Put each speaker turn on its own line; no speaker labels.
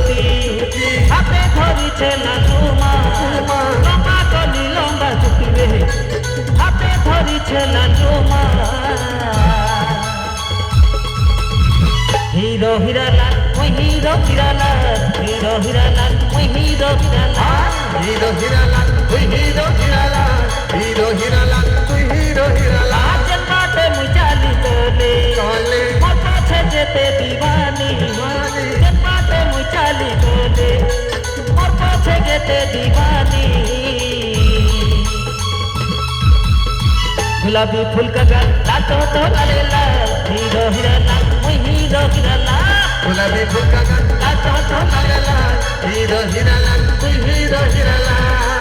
ছুটি হাতে ধরিছে লালু মা লম্বা কলি লম্বা ছুটি রে হাতে ধরিছে লালু মা হিরো হিরালাল ওই হিরো হিরালাল হিরো হিরালাল ওই হিরো হিরালাল
হিরো হিরালাল তুই হিরো হিরালাল হিরো হিরালাল তুই হিরো হিরালাল
আজল বাটে মুই চালি চলে
চলে
মোর কাছে যেতে দিবানি আজল বাটে মুই চালি চলে মোর কাছে যেতে দিবানি गुलाबी फूल का गाल लाटो तो लाले लाल हीरो हिरालाल ओई हीरो हिरालाल
गुलाबी फूल का गाल
लाटो तो
लाल लाल हीरो हिरालाल तुई हीरो हिरालाल